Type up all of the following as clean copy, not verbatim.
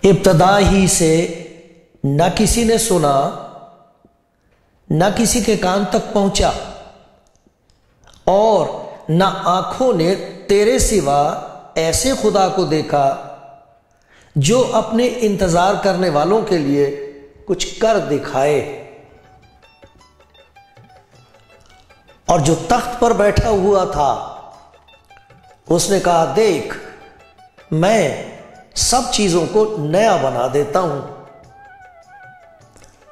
ابتدا ہی سے نہ کسی نے سنا، نہ کسی کے کان تک پہنچا، اور نہ آنکھوں نے تیرے سوا ایسے خدا کو دیکھا جو اپنے انتظار کرنے والوں کے لیے کچھ کر دکھائے۔ اور جو تخت پر بیٹھا ہوا تھا اس نے کہا، دیکھ میں سب چیزوں کو نیا بنا دیتا ہوں۔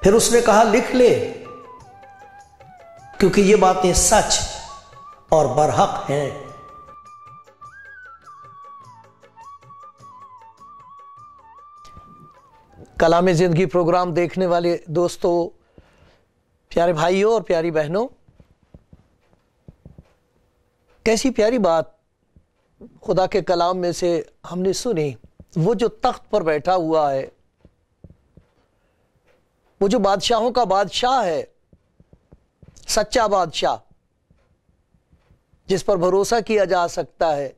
پھر اس نے کہا، لکھ لے، کیونکہ یہ باتیں سچ اور برحق ہیں۔ کلام زندگی پروگرام دیکھنے والے دوستو، پیارے بھائیوں اور پیاری بہنوں، کیسی پیاری بات خدا کے کلام میں سے ہم نے سنی۔ وہ جو تخت پر بیٹھا ہوا ہے، وہ جو بادشاہوں کا بادشاہ ہے، سچا بادشاہ جس پر بھروسہ کیا جا سکتا ہے،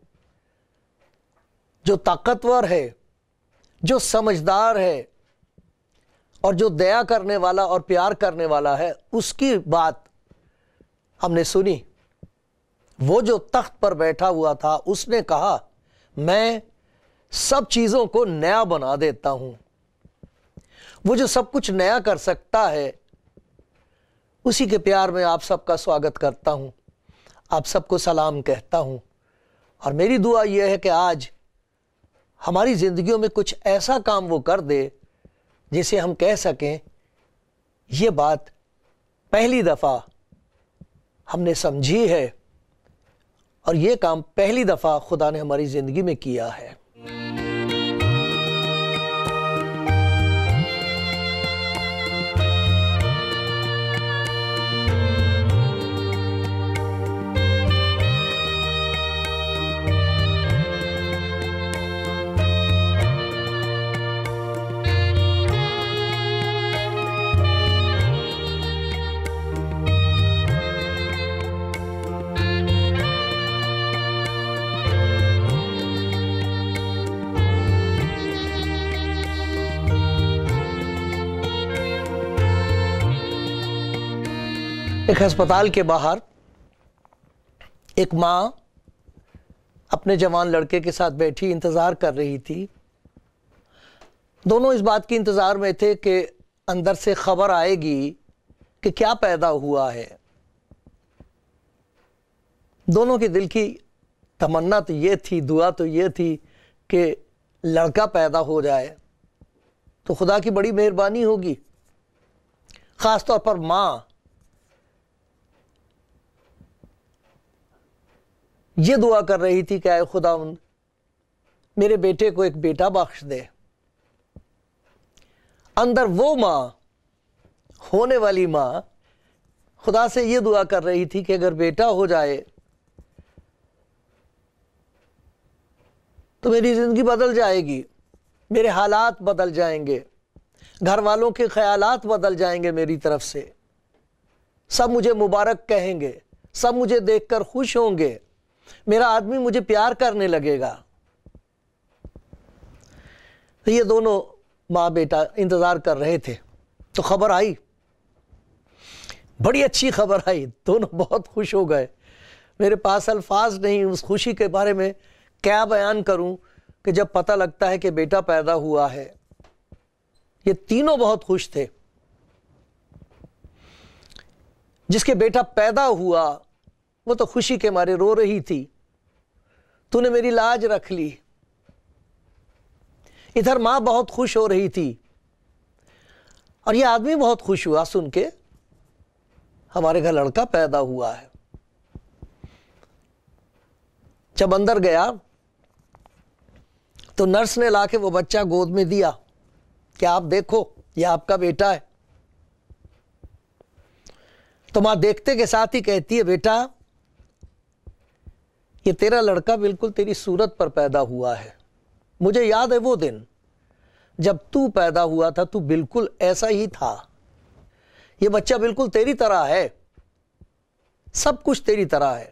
جو طاقتور ہے، جو سمجھدار ہے، اور جو دیا کرنے والا اور پیار کرنے والا ہے، اس کی بات ہم نے سنی۔ وہ جو تخت پر بیٹھا ہوا تھا اس نے کہا، میں سب چیزوں کو نیا بنا دیتا ہوں۔ وہ جو سب کچھ نیا کر سکتا ہے، اسی کے پیار میں آپ سب کا سواگت کرتا ہوں، آپ سب کو سلام کہتا ہوں۔ اور میری دعا یہ ہے کہ آج ہماری زندگیوں میں کچھ ایسا کام وہ کر دے جسے ہم کہہ سکیں، یہ بات پہلی دفعہ ہم نے سمجھی ہے، اور یہ کام پہلی دفعہ خدا نے ہماری زندگی میں کیا ہے۔ ایک ہسپتال کے باہر ایک ماں اپنے جوان لڑکے کے ساتھ بیٹھی انتظار کر رہی تھی۔ دونوں اس بات کی انتظار میں تھے کہ اندر سے خبر آئے گی کہ کیا پیدا ہوا ہے۔ دونوں کے دل کی تمنا تو یہ تھی، دعا تو یہ تھی کہ لڑکا پیدا ہو جائے تو خدا کی بڑی مہربانی ہوگی۔ خاص طور پر ماں یہ دعا کر رہی تھی کہ اے خداوند میرے بیٹے کو ایک بیٹا بخش دے۔ اندر وہ ماں، ہونے والی ماں، خدا سے یہ دعا کر رہی تھی کہ اگر بیٹا ہو جائے تو میری زندگی بدل جائے گی، میرے حالات بدل جائیں گے، گھر والوں کے خیالات بدل جائیں گے، میری طرف سے سب مجھے مبارک کہیں گے، سب مجھے دیکھ کر خوش ہوں گے، میرا آدمی مجھے پیار کرنے لگے گا۔ تو یہ دونوں ماں بیٹا انتظار کر رہے تھے، تو خبر آئی، بڑی اچھی خبر آئی، دونوں بہت خوش ہو گئے۔ میرے پاس الفاظ نہیں اس خوشی کے بارے میں کیا بیان کروں کہ جب پتہ لگتا ہے کہ بیٹا پیدا ہوا ہے۔ یہ تینوں بہت خوش تھے۔ جس کے بیٹا پیدا ہوا وہ تو خوشی کے مارے رو رہی تھی، تو نے میری لاج رکھ لی۔ ادھر ماں بہت خوش ہو رہی تھی، اور یہ آدمی بہت خوش ہوا سن کے ہمارے گھر لڑکا پیدا ہوا ہے۔ جب اندر گیا تو نرس نے لا کے وہ بچہ گود میں دیا، کہ آپ دیکھو یہ آپ کا بیٹا ہے، تو ماں دیکھتے کے ساتھ ہی کہتی ہے بیٹا یہ تیرا لڑکا بالکل تیری صورت پر پیدا ہوا ہے، مجھے یاد ہے وہ دن جب تو پیدا ہوا تھا تو بالکل ایسا ہی تھا، یہ بچہ بالکل تیری طرح ہے، سب کچھ تیری طرح ہے۔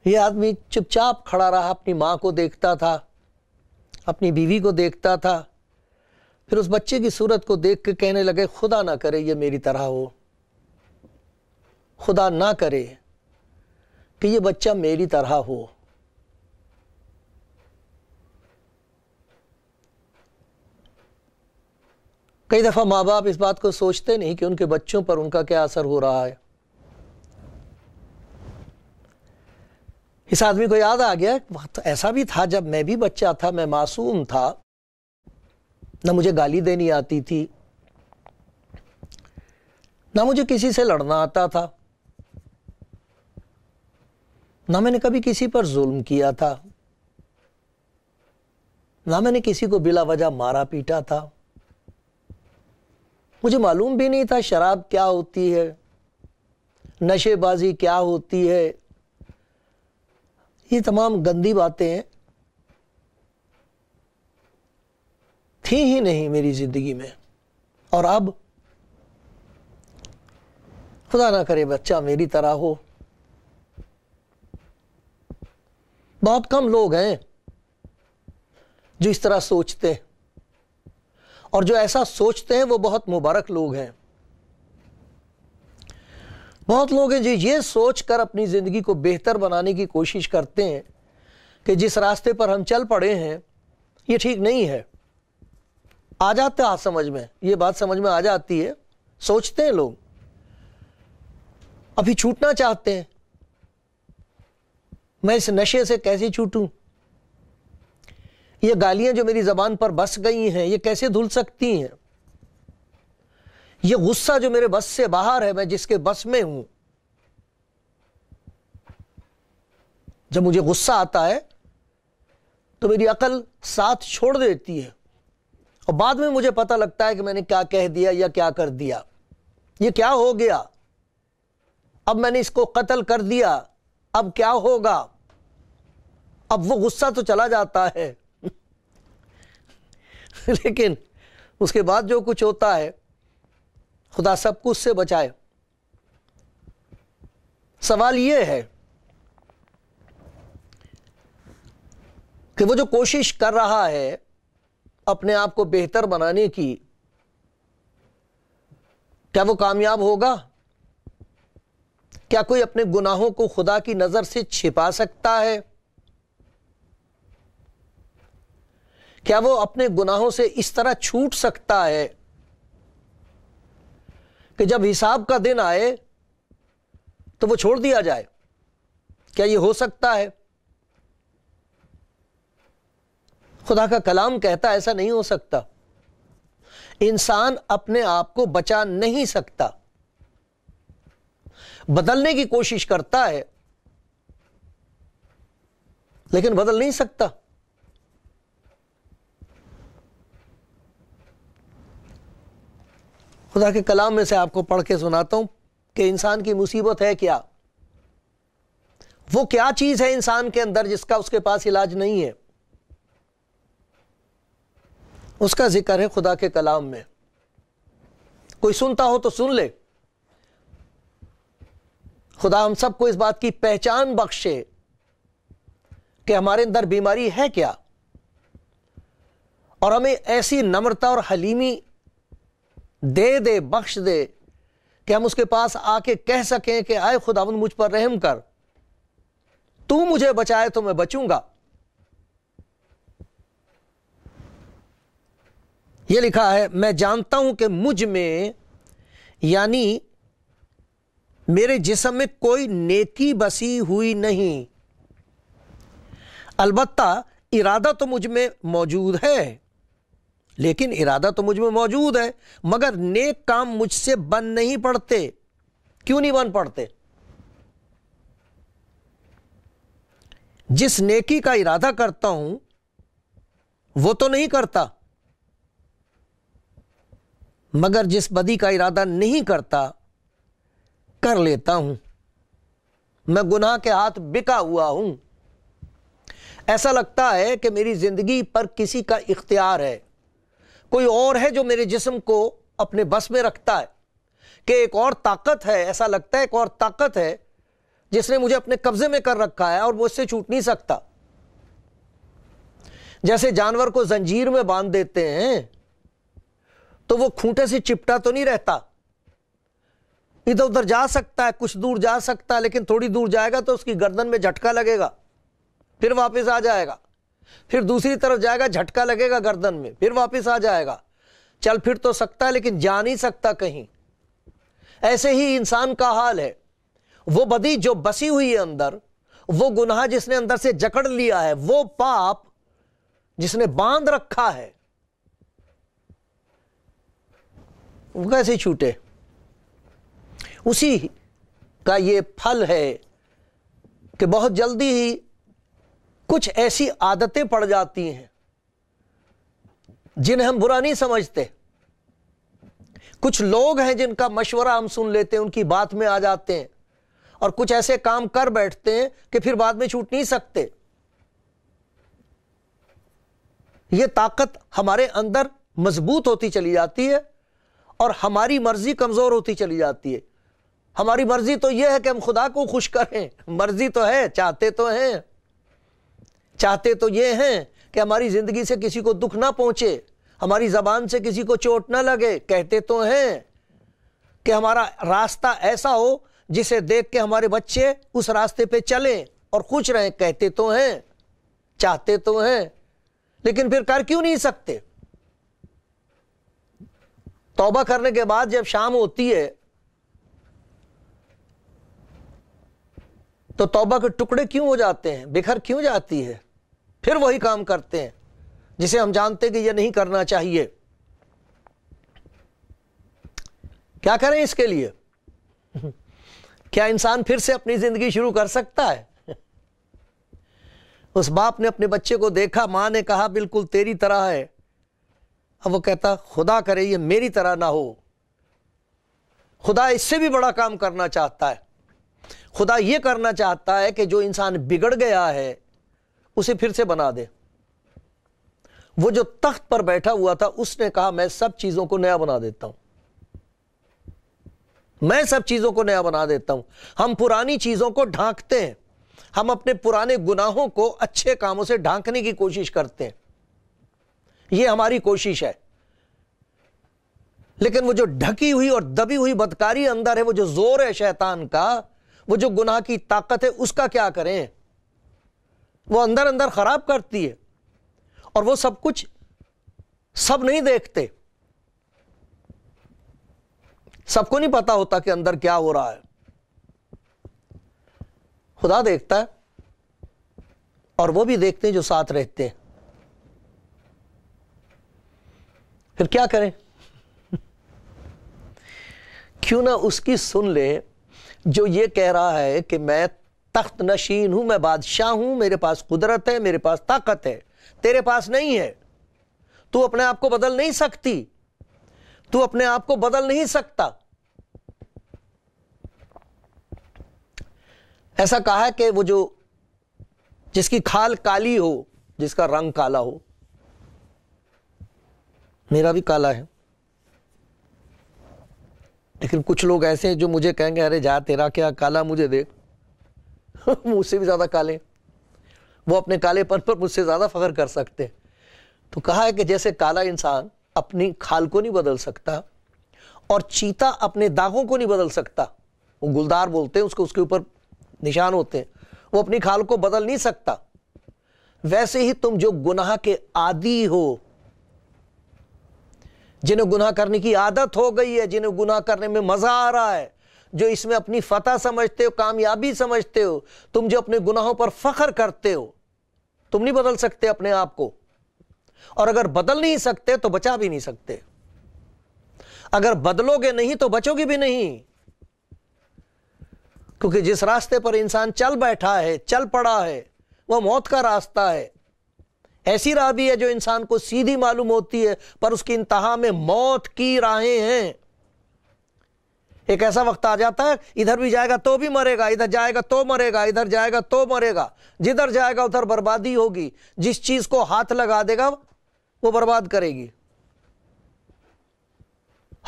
یہ آدمی چپ چاپ کھڑا رہا، اپنی ماں کو دیکھتا تھا، اپنی بیوی کو دیکھتا تھا، پھر اس بچے کی صورت کو دیکھ کے کہنے لگے خدا نہ کرے یہ میری طرح ہو، خدا نہ کرے کہ یہ بچہ میری طرح ہو۔ کئی دفعہ ماں باپ اس بات کو سوچتے نہیں کہ ان کے بچوں پر ان کا کیا اثر ہو رہا ہے۔ اس آدمی کو یاد آ گیا وقت ایسا بھی تھا جب میں بھی بچہ تھا، میں معصوم تھا، نہ مجھے گالی دینی آتی تھی، نہ مجھے کسی سے لڑنا آتا تھا، نہ میں نے کبھی کسی پر ظلم کیا تھا، نہ میں نے کسی کو بلا وجہ مارا پیٹا تھا، مجھے معلوم بھی نہیں تھا شراب کیا ہوتی ہے، نشے بازی کیا ہوتی ہے، یہ تمام گندی باتیں تھیں ہی نہیں میری زندگی میں۔ اور اب خدا نہ کرے بچہ میری طرح ہو۔ بہت کم لوگ ہیں جو اس طرح سوچتے ہیں، اور جو ایسا سوچتے ہیں وہ بہت مبارک لوگ ہیں۔ بہت لوگ ہیں جو یہ سوچ کر اپنی زندگی کو بہتر بنانے کی کوشش کرتے ہیں کہ جس راستے پر ہم چل پڑے ہیں یہ ٹھیک نہیں ہے۔ آ جاتا ہے سمجھ میں، یہ بات سمجھ میں آ جاتی ہے، سوچتے ہیں لوگ، ابھی چھوٹنا چاہتے ہیں، میں اس نشے سے کیسے چھوٹوں، یہ گالیاں جو میری زبان پر بس گئی ہیں یہ کیسے دھل سکتی ہیں، یہ غصہ جو میرے بس سے باہر ہے، میں جس کے بس میں ہوں، جب مجھے غصہ آتا ہے تو میری عقل ساتھ چھوڑ دیتی ہے، اور بعد میں مجھے پتہ لگتا ہے کہ میں نے کیا کہہ دیا یا کیا کر دیا، یہ کیا ہو گیا، اب میں نے اس کو قتل کر دیا، اب کیا ہوگا، اب وہ غصہ تو چلا جاتا ہے لیکن اس کے بعد جو کچھ ہوتا ہے خدا سب کچھ سے بچائے۔ سوال یہ ہے کہ وہ جو کوشش کر رہا ہے اپنے آپ کو بہتر بنانے کی، کیا وہ کامیاب ہوگا؟ کیا کوئی اپنے گناہوں کو خدا کی نظر سے چھپا سکتا ہے؟ کیا وہ اپنے گناہوں سے اس طرح چھوٹ سکتا ہے کہ جب حساب کا دن آئے تو وہ چھوڑ دیا جائے؟ کیا یہ ہو سکتا ہے؟ خدا کا کلام کہتا ایسا نہیں ہو سکتا۔ انسان اپنے آپ کو بچا نہیں سکتا، بدلنے کی کوشش کرتا ہے لیکن بدل نہیں سکتا۔ خدا کے کلام میں سے آپ کو پڑھ کے سناتا ہوں کہ انسان کی مصیبت ہے کیا، وہ کیا چیز ہے انسان کے اندر جس کا اس کے پاس علاج نہیں ہے۔ اس کا ذکر ہے خدا کے کلام میں، کوئی سنتا ہو تو سن لے۔ خدا ہم سب کو اس بات کی پہچان بخشے کہ ہمارے اندر بیماری ہے کیا، اور ہمیں ایسی نمرتا اور حلیمی دے بخش دے کہ ہم اس کے پاس آ کے کہہ سکیں کہ آئے خداوند مجھ پر رحم کر، تو مجھے بچائے تو میں بچوں گا۔ یہ لکھا ہے، میں جانتا ہوں کہ مجھ میں یعنی میرے جسم میں کوئی نیکی بسی ہوئی نہیں، البتہ ارادہ تو مجھ میں موجود ہے، لیکن ارادہ تو مجھ میں موجود ہے مگر نیک کام مجھ سے بن نہیں پڑتے۔ کیوں نہیں بن پڑتے؟ جس نیکی کا ارادہ کرتا ہوں وہ تو نہیں کرتا، مگر جس بدی کا ارادہ نہیں کرتا کر لیتا ہوں۔ میں گناہ کے ہاتھ بکا ہوا ہوں۔ ایسا لگتا ہے کہ میری زندگی پر کسی کا اختیار ہے، کوئی اور ہے جو میرے جسم کو اپنے بس میں رکھتا ہے، کہ ایک اور طاقت ہے، ایسا لگتا ہے ایک اور طاقت ہے جس نے مجھے اپنے قبضے میں کر رکھا ہے اور وہ اس سے چھوٹ نہیں سکتا۔ جیسے جانور کو زنجیر میں باندھ دیتے ہیں تو وہ کھونٹے سے چپٹا تو نہیں رہتا، ادھر ادھر جا سکتا ہے، کچھ دور جا سکتا ہے، لیکن تھوڑی دور جائے گا تو اس کی گردن میں جھٹکا لگے گا، پھر واپس آ جائے گا، پھر دوسری طرف جائے گا، جھٹکا لگے گا گردن میں، پھر واپس آ جائے گا۔ چل پھر تو سکتا ہے لیکن جا نہیں سکتا کہیں۔ ایسے ہی انسان کا حال ہے، وہ بدی جو بسی ہوئی ہے اندر، وہ گناہ جس نے اندر سے جکڑ لیا ہے، وہ پاپ جس نے باندھ رکھا ہے، وہ کیسے چھوٹے؟ اسی کا یہ پھل ہے کہ بہت جلدی ہی کچھ ایسی عادتیں پڑ جاتی ہیں جنہیں ہم برا نہیں سمجھتے۔ کچھ لوگ ہیں جن کا مشورہ ہم سن لیتے ہیں، ان کی بات میں آ جاتے ہیں، اور کچھ ایسے کام کر بیٹھتے ہیں کہ پھر بعد میں چھوٹ نہیں سکتے۔ یہ طاقت ہمارے اندر مضبوط ہوتی چلی جاتی ہے اور ہماری مرضی کمزور ہوتی چلی جاتی ہے۔ ہماری مرضی تو یہ ہے کہ ہم خدا کو خوش کریں، مرضی تو ہے، چاہتے تو یہ ہیں کہ ہماری زندگی سے کسی کو دکھ نہ پہنچے، ہماری زبان سے کسی کو چوٹ نہ لگے، کہتے تو ہیں کہ ہمارا راستہ ایسا ہو جسے دیکھ کے ہمارے بچے اس راستے پہ چلیں اور خوش رہیں، کہتے تو ہیں، چاہتے تو ہیں، لیکن پھر کر کیوں نہیں سکتے؟ توبہ کرنے کے بعد جب شام ہوتی ہے تو توبہ کے ٹکڑے کیوں ہو جاتے ہیں، بکھر کیوں جاتی ہے؟ پھر وہی کام کرتے ہیں جسے ہم جانتے کہ یہ نہیں کرنا چاہیے۔ کیا کریں اس کے لیے؟ کیا انسان پھر سے اپنی زندگی شروع کر سکتا ہے؟ اس باپ نے اپنے بچے کو دیکھا، ماں نے کہا بالکل تیری طرح ہے، اب وہ کہتا خدا کرے یہ میری طرح نہ ہو، خدا اس سے بھی بڑا کام کرنا چاہتا ہے۔ خدا یہ کرنا چاہتا ہے کہ جو انسان بگڑ گیا ہے اسے پھر سے بنا دے۔ وہ جو تخت پر بیٹھا ہوا تھا اس نے کہا میں سب چیزوں کو نیا بنا دیتا ہوں، میں سب چیزوں کو نیا بنا دیتا ہوں۔ ہم پرانی چیزوں کو ڈھانکتے ہیں، ہم اپنے پرانے گناہوں کو اچھے کاموں سے ڈھانکنے کی کوشش کرتے ہیں، یہ ہماری کوشش ہے۔ لیکن وہ جو ڈھکی ہوئی اور دبی ہوئی بدکاری اندر ہے، وہ جو زور ہے شیطان کا، وہ جو گناہ کی طاقت ہے، اس کا کیا کریں؟ وہ اندر اندر خراب کرتی ہے، اور وہ سب کچھ سب نہیں دیکھتے، سب کو نہیں پتا ہوتا کہ اندر کیا ہو رہا ہے۔ خدا دیکھتا ہے، اور وہ بھی دیکھتے ہیں جو ساتھ رہتے ہیں۔ پھر کیا کریں؟ کیوں نہ اس کی سن لے جو یہ کہہ رہا ہے کہ میں تخت نشین ہوں، میں بادشاہ ہوں، میرے پاس قدرت ہے، میرے پاس طاقت ہے، تیرے پاس نہیں ہے۔ تو اپنے آپ کو بدل نہیں سکتی، تو اپنے آپ کو بدل نہیں سکتا۔ ایسا کہا ہے کہ وہ جو جس کی کھال کالی ہو، جس کا رنگ کالا ہو، میرا بھی کالا ہے، لیکن کچھ لوگ ایسے ہیں جو مجھے کہیں گے ارے جا تیرا کیا کالا، مجھے دیکھ مجھ سے بھی زیادہ کالے، وہ اپنے کالے پن پر مجھ سے زیادہ فخر کر سکتے۔ تو کہا ہے کہ جیسے کالا انسان اپنی کھال کو نہیں بدل سکتا اور چیتا اپنے داغوں کو نہیں بدل سکتا، وہ گلدار بولتے ہیں اس کو، اس کے اوپر نشان ہوتے ہیں، وہ اپنی کھال کو بدل نہیں سکتا، ویسے ہی تم جو گناہ کے عادی ہو، جنہیں گناہ کرنے کی عادت ہو گئی ہے، جنہیں گناہ کرنے میں مزہ آ رہا ہے، جو اس میں اپنی فتح سمجھتے ہو، کامیابی سمجھتے ہو، تم جو اپنے گناہوں پر فخر کرتے ہو، تم نہیں بدل سکتے اپنے آپ کو، اور اگر بدل نہیں سکتے تو بچا بھی نہیں سکتے۔ اگر بدلو گے نہیں تو بچو گے بھی نہیں، کیونکہ جس راستے پر انسان چل بیٹھا ہے، چل پڑا ہے، وہ موت کا راستہ ہے۔ ایسی راہ بھی ہے جو انسان کو سیدھی معلوم ہوتی ہے پر اس کی انتہا میں موت کی راہیں ہیں۔ ایک ایسا وقت آ جاتا ہے ادھر بھی جائے گا تو بھی مرے گا، ادھر جائے گا تو مرے گا، ادھر جائے گا تو مرے گا، جدھر جائے گا ادھر بربادی ہوگی، جس چیز کو ہاتھ لگا دے گا وہ برباد کرے گی۔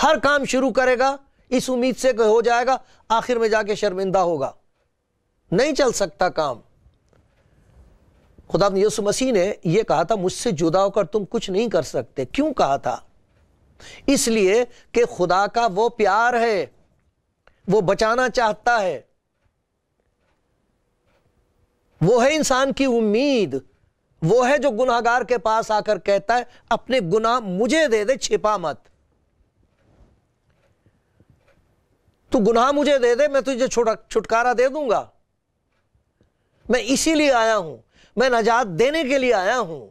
ہر کام شروع کرے گا اس امید سے کہ ہو جائے گا، آخر میں جا کے شرمندہ ہوگا، نہیں چل سکتا کام۔ خدا یسوع مسیح نے یہ کہا تھا مجھ سے جدا ہو کر تم کچھ نہیں کر سکتے۔ کیوں کہا تھا؟ اس لیے کہ خدا کا وہ پیار ہے، وہ بچانا چاہتا ہے، وہ ہے انسان کی امید، وہ ہے جو گناہگار کے پاس آ کر کہتا ہے اپنے گناہ مجھے دے دے، چھپا مت۔ تو گناہ مجھے دے دے، میں تجھے چھٹکارا دے دوں گا۔ میں اسی لیے آیا ہوں، میں نجات دینے کے لیے آیا ہوں،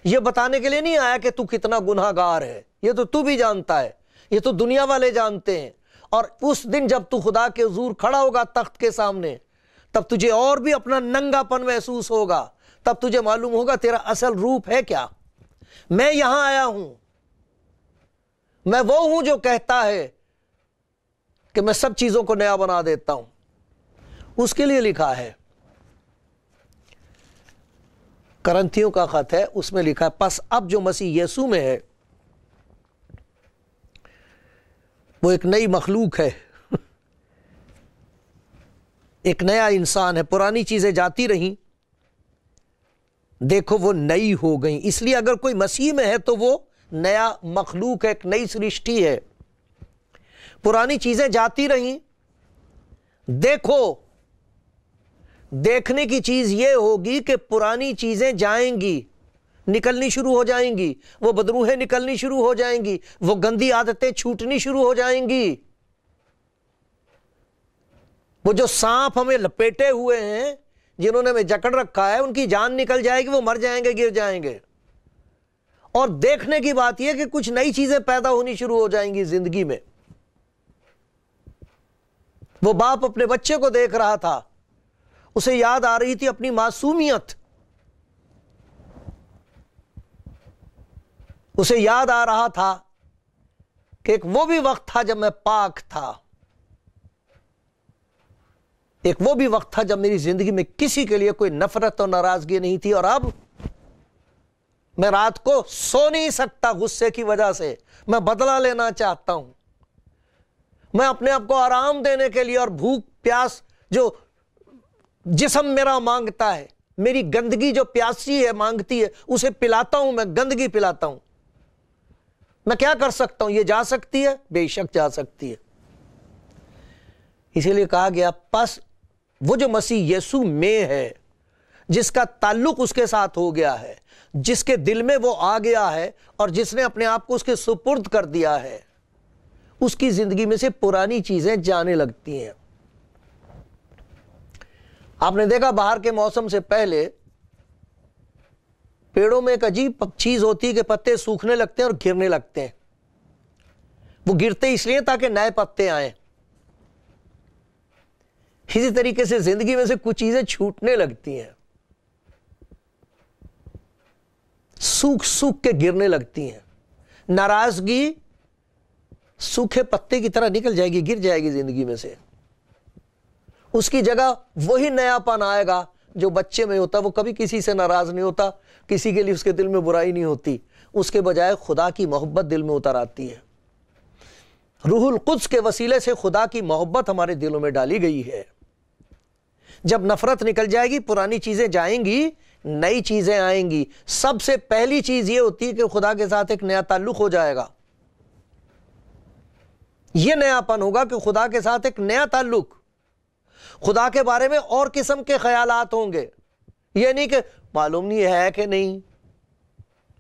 یہ بتانے کے لیے نہیں آیا کہ تو کتنا گناہگار ہے، یہ تو بھی جانتا ہے، یہ تو دنیا والے جانتے ہیں۔ اور اس دن جب تو خدا کے حضور کھڑا ہوگا تخت کے سامنے، تب تجھے اور بھی اپنا ننگا پن محسوس ہوگا، تب تجھے معلوم ہوگا تیرا اصل روپ ہے کیا۔ میں یہاں آیا ہوں، میں وہ ہوں جو کہتا ہے کہ میں سب چیزوں کو نیا بنا دیتا ہوں، اس کے لیے لکھا ہے۔ کرنتھیوں کا خط ہے، اس میں لکھا ہے پس اب جو مسیح یسوع میں ہے وہ ایک نئی مخلوق ہے، ایک نیا انسان ہے، پرانی چیزیں جاتی رہیں، دیکھو وہ نئی ہو گئیں۔ اس لیے اگر کوئی مسیح میں ہے تو وہ نیا مخلوق ہے، ایک نئی سرشٹی ہے۔ پرانی چیزیں جاتی رہیں، دیکھو، دیکھنے کی چیز یہ ہوگی کہ پرانی چیزیں جائیں گی، نکلنی شروع ہو جائیں گی، وہ بدروہیں نکلنی شروع ہو جائیں گی، وہ گندی عادتیں چھوٹنی شروع ہو جائیں گی۔ وہ جو سانپ ہمیں لپیٹے ہوئے ہیں، جنہوں نے ہمیں جکڑ رکھا ہے، ان کی جان نکل جائے گی، وہ مر جائیں گے، گر جائیں گے۔ اور دیکھنے کی بات یہ کہ کچھ نئی چیزیں پیدا ہونی شروع ہو جائیں گی زندگی میں۔ وہ باپ اپنے بچے کو دیکھ رہا تھا، اسے یاد آ رہی تھی اپنی معصومیت، اسے یاد آ رہا تھا کہ ایک وہ بھی وقت تھا جب میں پاک تھا، ایک وہ بھی وقت تھا جب میری زندگی میں کسی کے لیے کوئی نفرت اور ناراضگی نہیں تھی، اور اب میں رات کو سو نہیں سکتا غصے کی وجہ سے، میں بدلہ لینا چاہتا ہوں، میں اپنے آپ کو آرام دینے کے لیے، اور بھوک پیاس جو جسم میرا مانگتا ہے، میری گندگی جو پیاسی ہے مانگتی ہے، اسے پلاتا ہوں، میں گندگی پلاتا ہوں۔ میں کیا کر سکتا ہوں؟ یہ جا سکتی ہے؟ بے شک جا سکتی ہے۔ اسی لیے کہا گیا پس وہ جو مسیح یسوع میں ہے، جس کا تعلق اس کے ساتھ ہو گیا ہے، جس کے دل میں وہ آ گیا ہے، اور جس نے اپنے آپ کو اس کے سپرد کر دیا ہے، اس کی زندگی میں سے پرانی چیزیں جانے لگتی ہیں۔ آپ نے دیکھا باہر کے موسم سے پہلے پیڑوں میں ایک عجیب چیز ہوتی ہے کہ پتے سوکھنے لگتے ہیں اور گرنے لگتے ہیں۔ وہ گرتے اس لیے تاکہ نئے پتے آئیں۔ اسی طریقے سے زندگی میں سے کچھ چیزیں چھوٹنے لگتی ہیں، سوکھ سوکھ کے گرنے لگتی ہیں۔ ناراضگی سوکھے پتے کی طرح نکل جائے گی، گر جائے گی زندگی میں سے، اس کی جگہ وہی نیا پن آئے گا جو بچے میں ہوتا۔ وہ کبھی کسی سے ناراض نہیں ہوتا، کسی کے لیے اس کے دل میں برائی نہیں ہوتی، اس کے بجائے خدا کی محبت دل میں اتر آتی ہے۔ روح القدس کے وسیلے سے خدا کی محبت ہمارے دلوں میں ڈالی گئی ہے۔ جب نفرت نکل جائے گی، پرانی چیزیں جائیں گی، نئی چیزیں آئیں گی۔ سب سے پہلی چیز یہ ہوتی ہے کہ خدا کے ساتھ ایک نیا تعلق ہو جائے گا۔ یہ نیا پن ہوگا کہ خدا کے ساتھ ایک نیا تعلق، خدا کے بارے میں اور قسم کے خیالات ہوں گے۔ یہ نہیں کہ معلوم نہیں ہے کہ نہیں،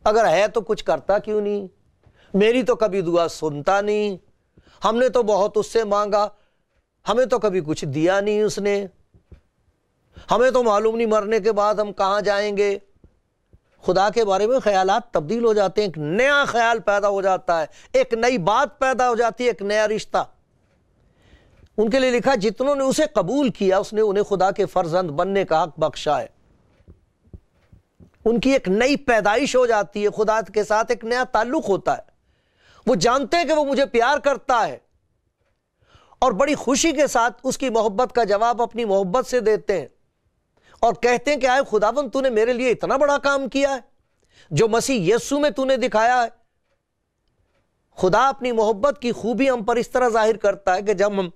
اگر ہے تو کچھ کرتا کیوں نہیں، میری تو کبھی دعا سنتا نہیں، ہم نے تو بہت اس سے مانگا، ہمیں تو کبھی کچھ دیا نہیں اس نے، ہمیں تو معلوم نہیں مرنے کے بعد ہم کہاں جائیں گے۔ خدا کے بارے میں خیالات تبدیل ہو جاتے ہیں، ایک نیا خیال پیدا ہو جاتا ہے، ایک نئی بات پیدا ہو جاتی ہے، ایک نیا رشتہ۔ ان کے لیے لکھا جتنوں نے اسے قبول کیا، اس نے انہیں خدا کے فرزند بننے کا حق بخشا ہے۔ ان کی ایک نئی پیدائش ہو جاتی ہے، خدا کے ساتھ ایک نیا تعلق ہوتا ہے۔ وہ جانتے ہیں کہ وہ مجھے پیار کرتا ہے اور بڑی خوشی کے ساتھ اس کی محبت کا جواب اپنی محبت سے دیتے ہیں اور کہتے ہیں کہ آئے خداوند تو نے میرے لیے اتنا بڑا کام کیا ہے جو مسیح یسوع میں تو نے دکھایا ہے۔ خدا اپنی محبت کی خوبی ہم پر اس طرح ظاہر کرتا ہے کہ جب ہم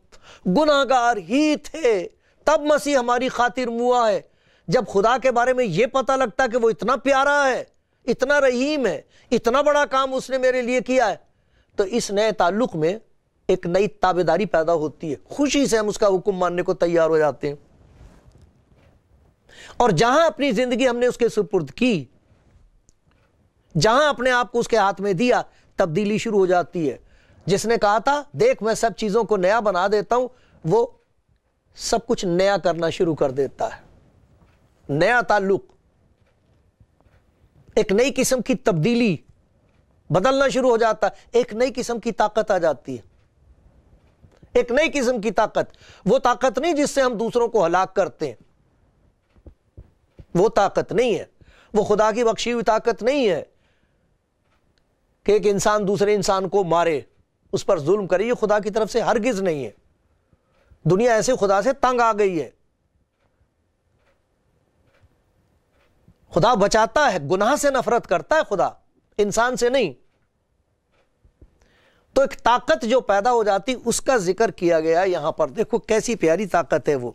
گناہگار ہی تھے تب مسیح ہماری خاطر ہوا ہے۔ جب خدا کے بارے میں یہ پتہ لگتا ہے کہ وہ اتنا پیارا ہے، اتنا رحیم ہے، اتنا بڑا کام اس نے میرے لیے کیا ہے، تو اس نئے تعلق میں ایک نئی تابعداری پیدا ہوتی ہے۔ خوشی سے ہم اس کا حکم ماننے کو تیار ہو جاتے ہیں، اور جہاں اپنی زندگی ہم نے اس کے سپرد کی، جہاں اپنے آپ کو اس کے ہاتھ میں دیا، تبدیلی شروع ہو جاتی ہے۔ جس نے کہا تھا دیکھ میں سب چیزوں کو نیا بنا دیتا ہوں، وہ سب کچھ نیا کرنا شروع کر دیتا ہے۔ نیا تعلق، ایک نئی قسم کی تبدیلی، بدلنا شروع ہو جاتا ہے، ایک نئی قسم کی طاقت آ جاتی ہے، ایک نئی قسم کی طاقت۔ وہ طاقت نہیں جس سے ہم دوسروں کو ہلاک کرتے ہیں، وہ طاقت نہیں ہے، وہ خدا کی بخشی ہوئی طاقت نہیں ہے کہ ایک انسان دوسرے انسان کو مارے، اس پر ظلم کرے۔ یہ خدا کی طرف سے ہرگز نہیں ہے۔ دنیا ایسے خدا سے تنگ آ گئی ہے۔ خدا بچاتا ہے، گناہ سے نفرت کرتا ہے خدا، انسان سے نہیں۔ تو ایک طاقت جو پیدا ہو جاتی اس کا ذکر کیا گیا یہاں پر۔ دیکھو کیسی پیاری طاقت ہے وہ۔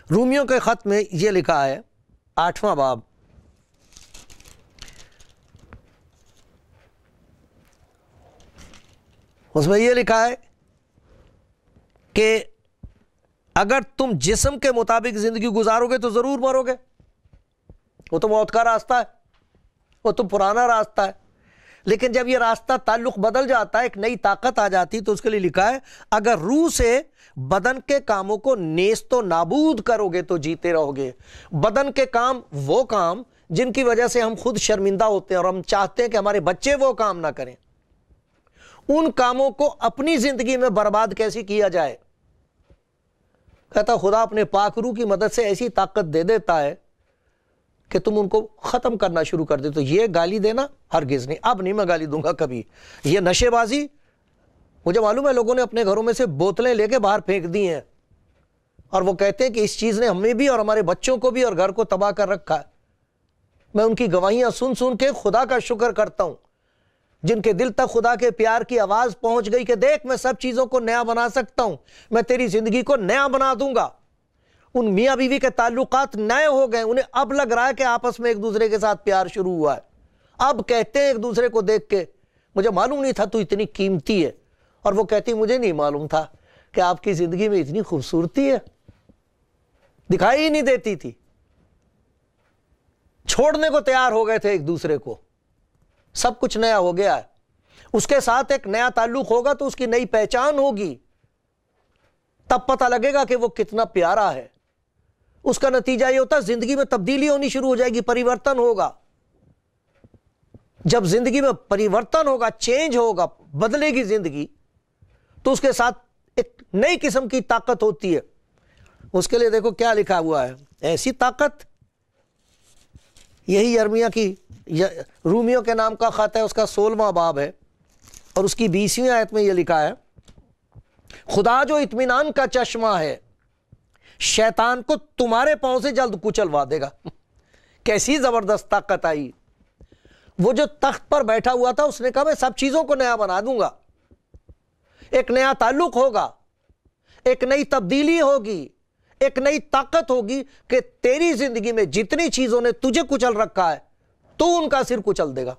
رومیوں کے خط میں یہ لکھا ہے، 8واں باب، اس میں یہ لکھا ہے کہ اگر تم جسم کے مطابق زندگی گزارو گے تو ضرور مرو گے۔ وہ تو موت کا راستہ ہے، وہ تو پرانا راستہ ہے۔ لیکن جب یہ راستہ تعلق بدل جاتا ہے، ایک نئی طاقت آ جاتی، تو اس کے لیے لکھا ہے اگر روح سے بدن کے کاموں کو نیست و نابود کرو گے تو جیتے رہو گے۔ بدن کے کام، وہ کام جن کی وجہ سے ہم خود شرمندہ ہوتے ہیں اور ہم چاہتے ہیں کہ ہمارے بچے وہ کام نہ کریں، ان کاموں کو اپنی زندگی میں برباد کیسے کیا جائے۔ کہتا خدا اپنے پاک روح کی مدد سے ایسی طاقت دے دیتا ہے کہ تم ان کو ختم کرنا شروع کر دے۔ تو یہ گالی دینا ہرگز نہیں، اب نہیں میں گالی دوں گا کبھی۔ یہ نشے بازی، مجھے معلوم ہے لوگوں نے اپنے گھروں میں سے بوتلیں لے کے باہر پھینک دی ہیں، اور وہ کہتے ہیں کہ اس چیز نے ہمیں بھی اور ہمارے بچوں کو بھی اور گھر کو تباہ کر رکھا ہے۔ میں ان کی گواہیاں سن سن کے خدا کا شکر کرتا ہوں، جن کے دل تک خدا کے پیار کی آواز پہنچ گئی کہ دیکھ میں سب چیزوں کو نیا بنا سکتا ہوں، میں تیری زندگی کو نیا بنا دوں گا۔ ان میاں بیوی کے تعلقات نئے ہو گئے، انہیں اب لگ رہا ہے کہ آپس میں ایک دوسرے کے ساتھ پیار شروع ہوا ہے۔ اب کہتے ہیں ایک دوسرے کو دیکھ کے مجھے معلوم نہیں تھا تو اتنی قیمتی ہے، اور وہ کہتی مجھے نہیں معلوم تھا کہ آپ کی زندگی میں اتنی خوبصورتی ہے، دکھائی ہی نہیں دیتی تھی۔ چھوڑنے کو تیار ہو گئے تھے ایک دوسرے کو، سب کچھ نیا ہو گیا ہے۔ اس کے ساتھ ایک نیا تعلق ہوگا تو اس کی نئی پہچان ہوگی، تب پتہ لگے گا کہ وہ کتنا پیارا ہے۔ اس کا نتیجہ یہ ہوتا ہے زندگی میں تبدیلی ہونی شروع ہو جائے گی، پریورتن ہوگا۔ جب زندگی میں پریورتن ہوگا، چینج ہوگا، بدلے گی زندگی، تو اس کے ساتھ ایک نئی قسم کی طاقت ہوتی ہے۔ اس کے لیے دیکھو کیا لکھا ہوا ہے، ایسی طاقت، یہی یرمیہ کی رومیوں کے نام کا خط ہے، اس کا 16واں باب ہے اور اس کی 20ویں آیت میں یہ لکھا ہے، خدا جو اطمینان کا چشمہ ہے شیطان کو تمہارے پاؤں سے جلد کچلوا دے گا۔ کیسی زبردست طاقت آئی۔ وہ جو تخت پر بیٹھا ہوا تھا اس نے کہا میں سب چیزوں کو نیا بنا دوں گا، ایک نیا تعلق ہوگا، ایک نئی تبدیلی ہوگی، ایک نئی طاقت ہوگی کہ تیری زندگی میں جتنی چیزوں نے تجھے کچل رکھا ہے تو ان کا سر کچل دے گا۔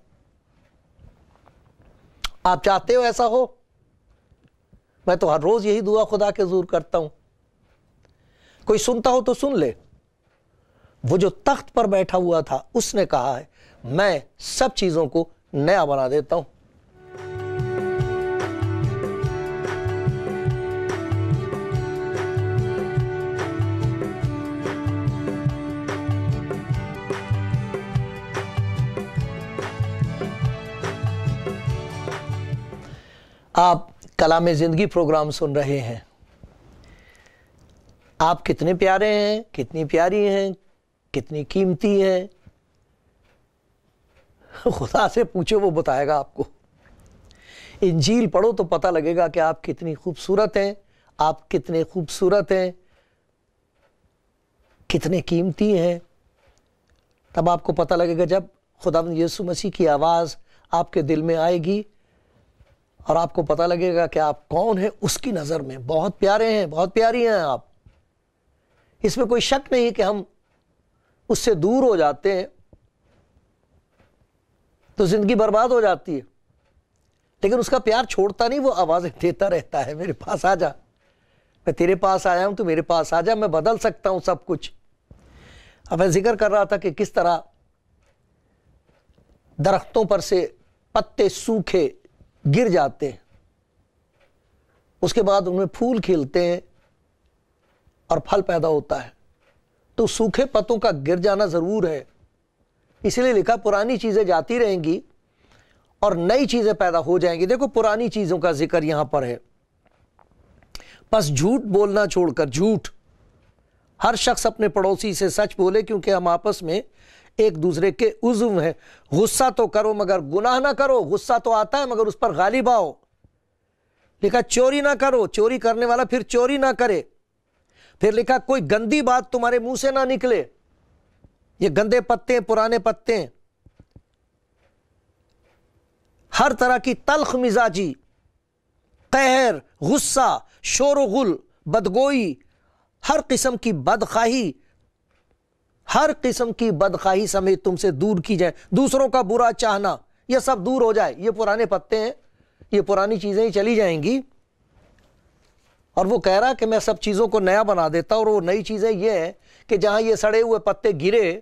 آپ چاہتے ہو ایسا ہو؟ میں تو ہر روز یہی دعا خدا کے حضور کرتا ہوں۔ کوئی سنتا ہو تو سن لے۔ وہ جو تخت پر بیٹھا ہوا تھا اس نے کہا ہے میں سب چیزوں کو نیا بنا دیتا ہوں۔ آپ کلام زندگی پروگرام سن رہے ہیں۔ آپ کتنے پیارے ہیں، کتنی پیاری ہیں، کتنی قیمتی ہیں. خدا سے پوچھو وہ بتائے گا آپ کو. انجیل پڑھو تو پتہ لگے گا کہ آپ کتنی خوبصورت ہیں, آپ کتنے خوبصورت ہیں, کتنے قیمتی ہیں. تب آپ کو پتہ لگے گا جب خداوند یسوع مسیح کی آواز آپ کے دل میں آئے گی اور آپ کو پتہ لگے گا کہ آپ کون ہیں اس کی نظر میں. بہت پیارے ہیں, بہت پیاری ہیں آپ. اس میں کوئی شک نہیں کہ ہم اس سے دور ہو جاتے ہیں تو زندگی برباد ہو جاتی ہے, لیکن اس کا پیار چھوڑتا نہیں, وہ آوازیں دیتا رہتا ہے, میرے پاس آ جا, میں تیرے پاس آیا ہوں, تو میرے پاس آ جا, میں بدل سکتا ہوں سب کچھ. اب میں ذکر کر رہا تھا کہ کس طرح درختوں پر سے پتے سوکھے گر جاتے ہیں, اس کے بعد ان میں پھول کھلتے ہیں اور پھل پیدا ہوتا ہے. تو سوکھے پتوں کا گر جانا ضرور ہے, اس لیے لکھا پرانی چیزیں جاتی رہیں گی اور نئی چیزیں پیدا ہو جائیں گی. دیکھو پرانی چیزوں کا ذکر یہاں پر ہے. بس جھوٹ بولنا چھوڑ کر, جھوٹ, ہر شخص اپنے پڑوسی سے سچ بولے کیونکہ ہم آپس میں ایک دوسرے کے عضو ہیں. غصہ تو کرو مگر گناہ نہ کرو. غصہ تو آتا ہے مگر اس پر غالب آؤ. لکھا چوری نہ کرو, چوری کرنے والا پھر چوری نہ کرے. پھر لکھا کوئی گندی بات تمہارے منہ سے نہ نکلے. یہ گندے پتے ہیں, پرانے پتے ہیں. ہر طرح کی تلخ مزاجی, قہر, غصہ, شور و غل, بدگوئی, ہر قسم کی بدخواہی, ہر قسم کی بدخواہی سمیت تم سے دور کی جائے. دوسروں کا برا چاہنا, یہ سب دور ہو جائے. یہ پرانے پتے ہیں, یہ پرانی چیزیں ہی چلی جائیں گی. اور وہ کہہ رہا کہ میں سب چیزوں کو نیا بنا دیتا, اور وہ نئی چیزیں یہ ہیں کہ جہاں یہ سڑے ہوئے پتے گرے,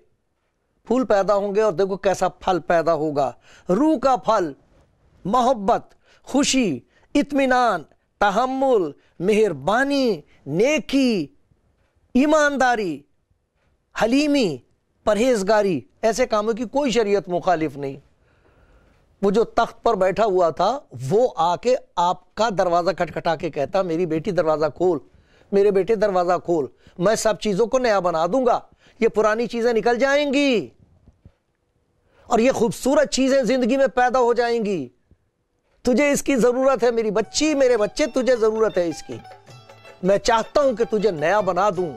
پھول پیدا ہوں گے, اور دیکھو کیسا پھل پیدا ہوگا. روح کا پھل, محبت, خوشی, اطمینان, تحمل, مہربانی, نیکی, ایمانداری, حلیمی, پرہیزگاری. ایسے کاموں کی کوئی شریعت مخالف نہیں. وہ جو تخت پر بیٹھا ہوا تھا وہ آ کے آپ کا دروازہ کھٹکھٹا کے کہتا, میری بیٹی دروازہ کھول, میرے بیٹے دروازہ کھول, میں سب چیزوں کو نیا بنا دوں گا. یہ پرانی چیزیں نکل جائیں گی اور یہ خوبصورت چیزیں زندگی میں پیدا ہو جائیں گی. تجھے اس کی ضرورت ہے میری بچی, میرے بچے, تجھے ضرورت ہے اس کی. میں چاہتا ہوں کہ تجھے نیا بنا دوں.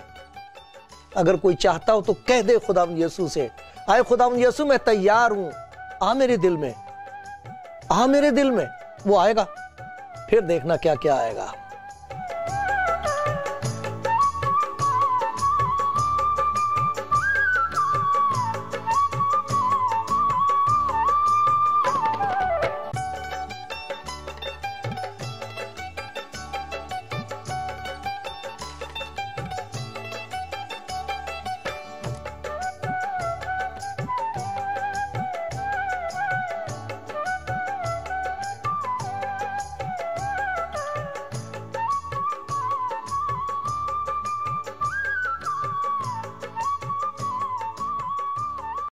اگر کوئی چاہتا ہو تو کہہ دے خداوند یسوع سے, آئے خداوند یسوع میں تیار ہوں, آ میرے دل میں, آ میرے دل میں. وہ آئے گا, پھر دیکھنا کیا کیا آئے گا.